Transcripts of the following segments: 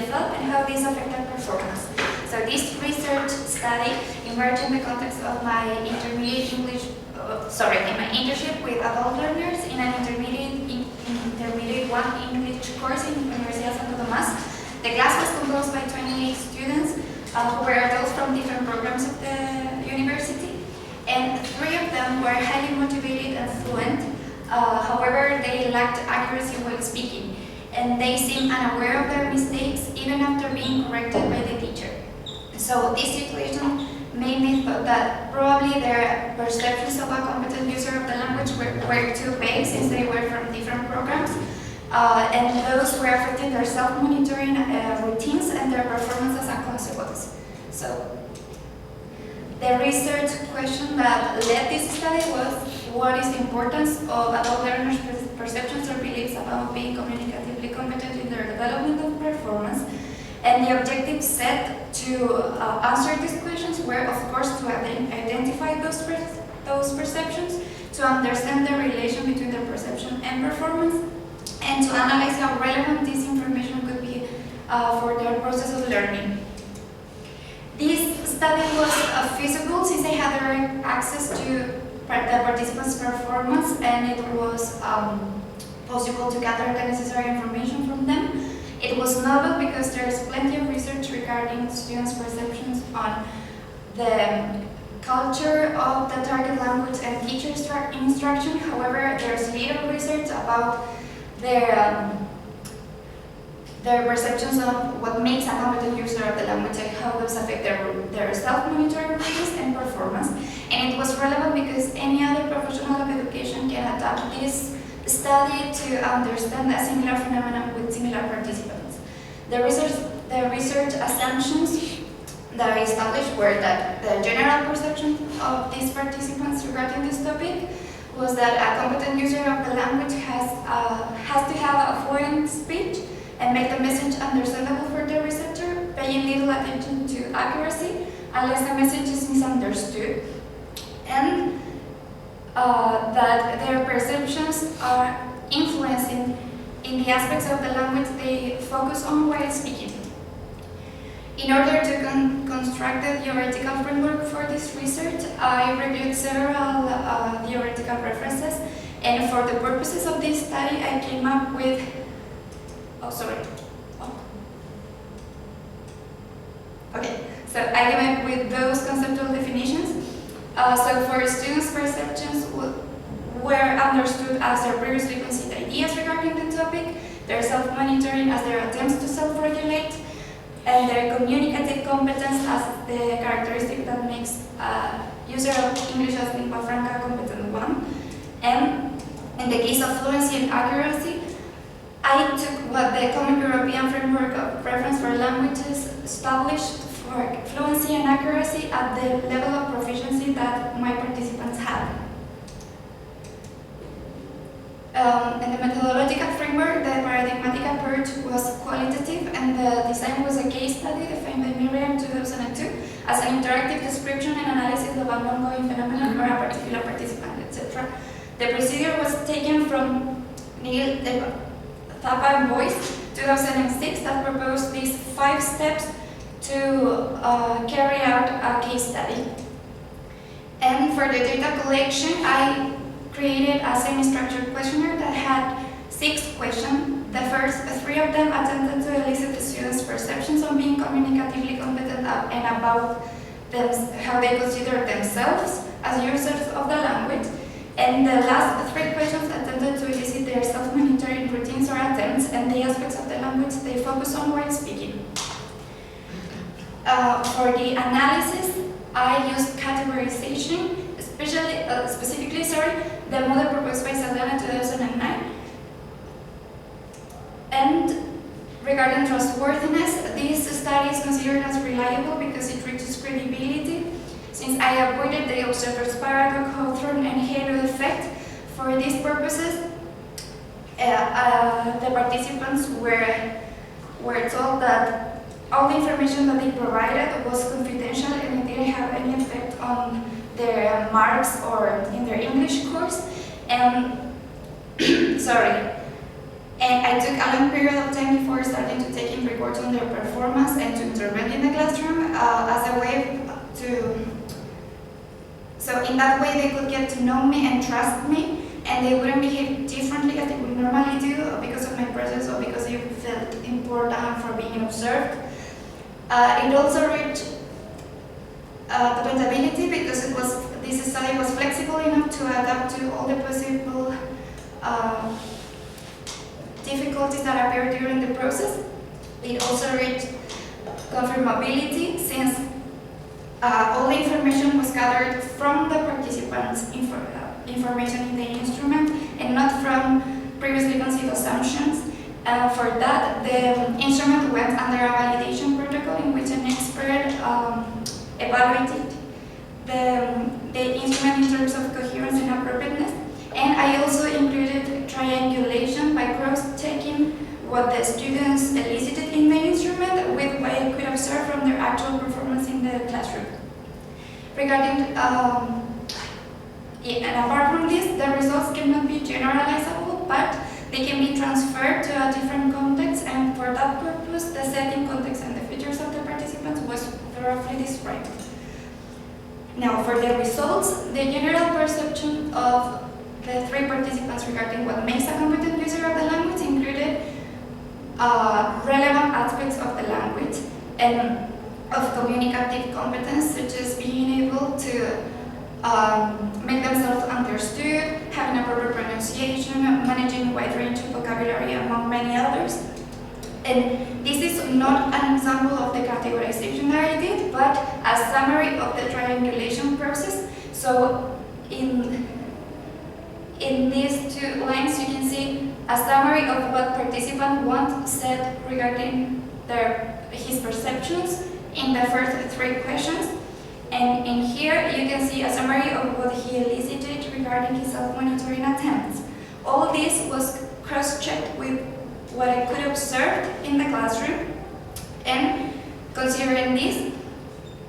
felt and how this affected performance. So this research study emerged in the context of my intermediate in my internship with adult learners in an intermediate 1 English course in Universidad, Santo Tomás. The class was composed by 28 students who were adults from different programs of the university, and 3 of them were highly motivated and fluent. However, they lacked accuracy while speaking, and they seemed unaware of their mistakes even after being corrected by the teacher. So this situation made me thought that probably their perceptions of a competent user of the language were too vague, since they were from different programs, and those were affecting their self-monitoring routines and their performance as a consequence. So the research question that led this study was, what is the importance of adult learners' perceptions or beliefs about being communicatively competent in their development of performance? And the objectives set to answer these questions were, of course, to identify those perceptions, to understand the relation between their perception and performance, and to analyze how relevant this information could be for their process of learning. This study was feasible since I had direct access to the participants' performance, and it was possible to gather the necessary information from them. It was novel because there is plenty of research regarding students' perceptions on the culture of the target language and teacher instruction. However, there's little research about their perceptions of what makes a competent user of the language and how those affect their self-monitoring process and performance. And it was relevant because any other professional of education can adapt this study to understand a similar phenomenon with similar participants. The research assumptions that I established were that the general perception of these participants regarding this topic was that a competent user of the language has to have a fluent speech and make the message understandable for the receptor, paying little attention to accuracy unless the message is misunderstood, and that their perceptions are influencing in the aspects of the language they focus on while speaking. In order to construct the theoretical framework for this research, I reviewed several theoretical references, and for the purposes of this study, I came up with So I came up with those conceptual definitions. So for students, perceptions were understood as their previously conceived ideas regarding the topic, their self-monitoring as their attempts to self-regulate, and their communicative competence as the characteristic that makes user of English as lingua franca competent one. And in the case of fluency and accuracy, I took what the Common European Framework of Reference for Languages established for fluency and accuracy at the level of proficiency that my participants had. In the methodological framework, the paradigmatic approach was qualitative, and the design was a case study defined by Miriam in 2002 as an interactive description and analysis of an ongoing phenomenon or a particular participant, etc. The procedure was taken from Neil Thapa and Boyce, 2006, that proposed these 5 steps to carry out a case study. And for the data collection, I created a semi-structured questionnaire that had 6 questions. The first 3 of them attempted to elicit the students' perceptions on being communicatively competent and about how they consider themselves as users of the language. And the last 3 questions attempted to elicit their self-monitoring routines or attempts and the aspects of the language they focus on while speaking. For the analysis, I used categorization, specifically, the model proposed by Saldana in 2009. And regarding trustworthiness, this study is considered as reliable because it reaches credibility, since I avoided the observer's paradox, Hawthorne, and halo effect. For these purposes, the participants were told that all the information that they provided was confidential and it didn't have any effect on their marks or in their English course. And And I took a long period of time before starting to take in reports on their performance and to intervene in the classroom as a way so in that way they could get to know me and trust me, and they wouldn't behave differently as they would normally do because of my presence or because they felt important for being observed. It also reached dependability because this study was flexible enough to adapt to all the possible difficulties that appeared during the process. It also reached confirmability since all the information was gathered from the participants' information in the instrument and not from previously conceived assumptions. For that, the instrument went under a validation protocol in which an expert evaluated the instrument in terms of coherence and appropriateness. And I also included triangulation by cross-checking what the students elicited in the instrument with what I could observe from their actual performance in the classroom. Regarding, and apart from this, the results cannot be generalizable, but they can be transferred to a different context, and for that purpose, the setting, context, and the features of the participants was thoroughly described. Now, for the results, the general perception of the three participants regarding what makes a competent user of the language included relevant aspects of the language and of communicative competence, such as being able to make themselves understood, having a proper pronunciation, managing a wide range of vocabulary, among many others. And this is not an example of the categorization that I did, but a summary of the triangulation process. So in these two lines, you can see a summary of what participant 1 said regarding his perceptions in the first 3 questions. And in here, you can see a summary of what he elicited regarding his self-monitoring attempts. All this was cross-checked with what I could observe in the classroom. And considering this,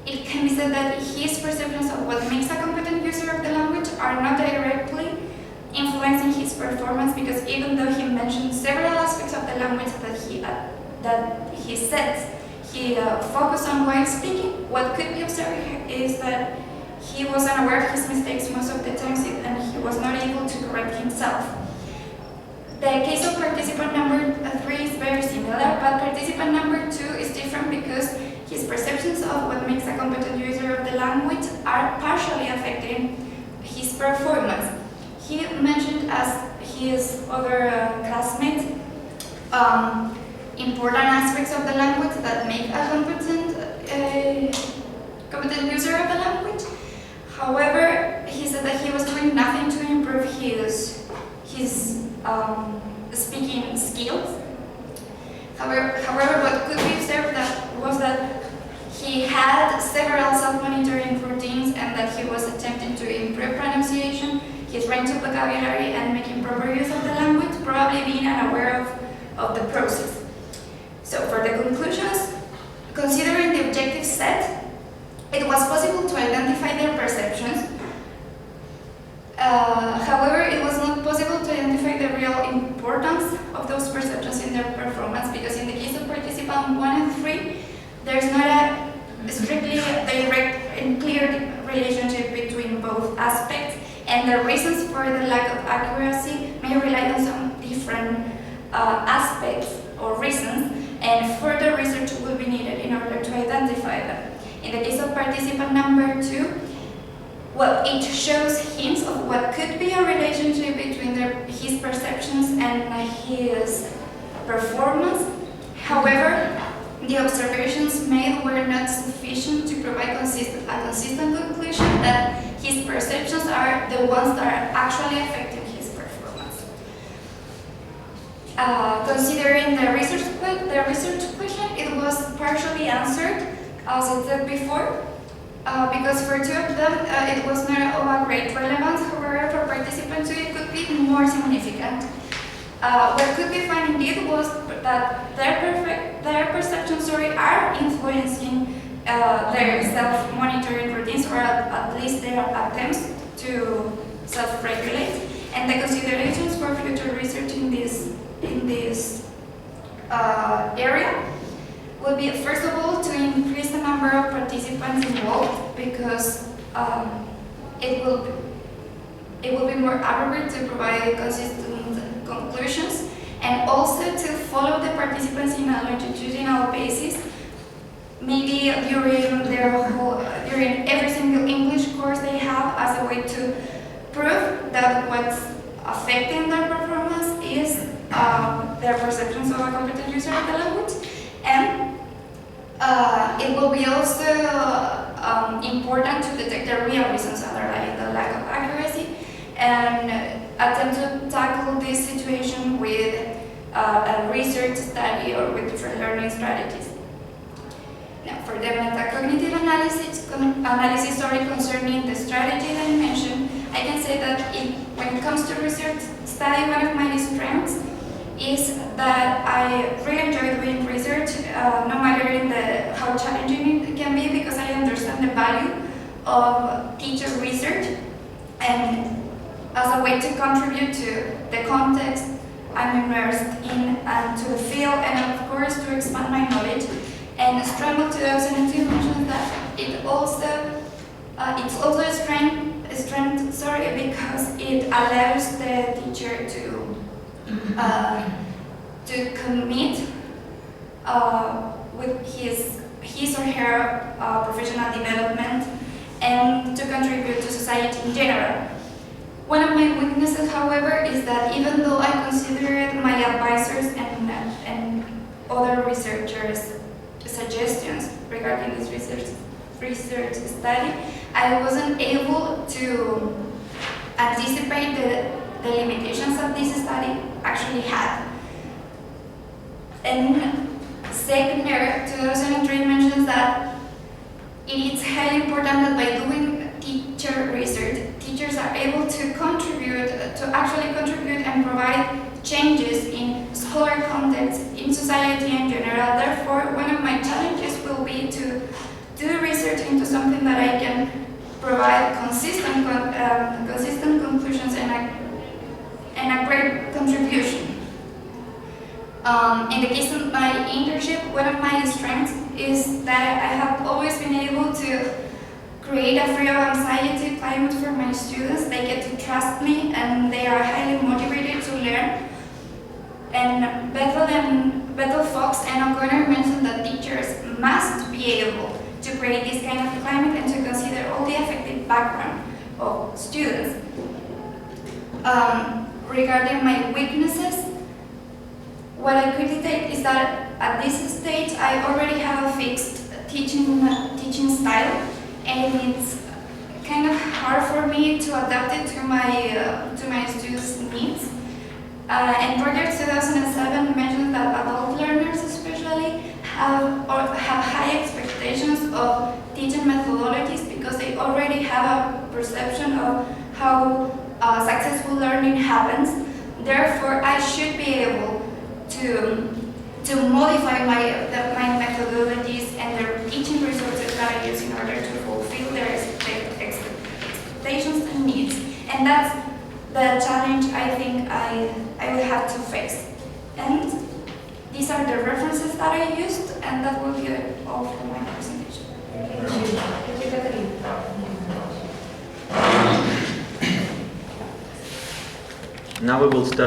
it can be said that his perceptions of what makes a competent user of the language are not directly influencing his performance, because even though he mentioned several aspects of the language that he said he focused on while speaking, what could be observed is that he was unaware of his mistakes most of the times, and he was not able to correct himself. The case of participant number 3 is very similar, but participant number 2 is different because his perceptions of what makes a competent user of the language are partially affecting his performance. He mentioned as his other classmates important aspects of the language that make a competent user of the language. However, he said that he was doing nothing to improve his speaking skills. However, what could be observed was that he had several self-monitoring routines and that he was attempting to improve pronunciation, his range of vocabulary, and making proper use of the language, probably being unaware of the process. So for the conclusions, considering the objective set, it was possible to identify their perceptions. However, it was not possible to identify the real importance of those perceptions in their performance, because in the case of participant 1 and 3, there's not a strictly direct and clear relationship between both aspects, and the reasons for the lack of accuracy may rely on some different aspects or reasons, and further research will be needed in order to identify them. In the case of participant number 2, well, it shows hints of what could be a relationship between his perceptions and his performance. However, the observations made were not sufficient to provide a consistent conclusion that his perceptions are the ones that are actually affecting his performance. Considering the research question, it was partially answered, as I said before, because for 2 of them it was not of a great relevance. However, for participant 2 it could be more significant. What could be found indeed was that their perceptions are influencing their self-monitoring routines, or at least their attempts to self-regulate, and the considerations for future research in this in this area would be, first of all, to increase the number of participants involved, because it will be more appropriate to provide consistent conclusions, and also to follow the participants in a longitudinal basis, maybe during every single English course they have, as a way to prove that what's affecting their performance is their perceptions of a competent user of the language. And it will be also important to detect the real reasons underlying the lack of accuracy, and attempt to tackle this situation with a research study or with different learning strategies. Now, for the metacognitive analysis concerning the strategy that I mentioned, I can say that when it comes to research study, one of my strengths is that I really enjoy doing research, no matter how challenging it can be, because I understand the value of teacher research, and as a way to contribute to the context I'm immersed in and to the field, and of course to expand my knowledge. And Scramble 2002 mentions that it's also a strength, because it allows the teacher to commit with his or her professional development, and to contribute to society in general. One of my weaknesses, however, is that even though I considered my advisors and other researchers' suggestions regarding this research study, I wasn't able to anticipate the limitations that this study actually had. And Segner 2003 mentions that it is highly important that by doing teacher research, teachers are able to actually contribute and provide changes in scholar context, in society in general. Therefore, one of my challenges will be to do research into something that I can provide consistent conclusions and a great contribution. In the case of my internship, one of my strengths is that I have always been able to create a free of anxiety climate for my students. They get to trust me, and they are highly motivated to learn. And Bethel Fox and O'Connor mentioned that teachers must be able to create this kind of climate and to consider all the affective background of students. Regarding my weaknesses, what I critique is that at this stage I already have a fixed teaching style, and it's kind of hard for me to adapt it to my students' needs. And Project 2007 mentions that adult learners especially have high expectations of teaching methodologies, because they already have a perception of how successful learning happens. Therefore, I should be able to modify my methodologies and the teaching resources that I use in order to fulfill their expectations and needs. And that's the challenge I think I will have to face. And these are the references that I used, and that will be all for my presentation. Thank you, Catalina. Now we will start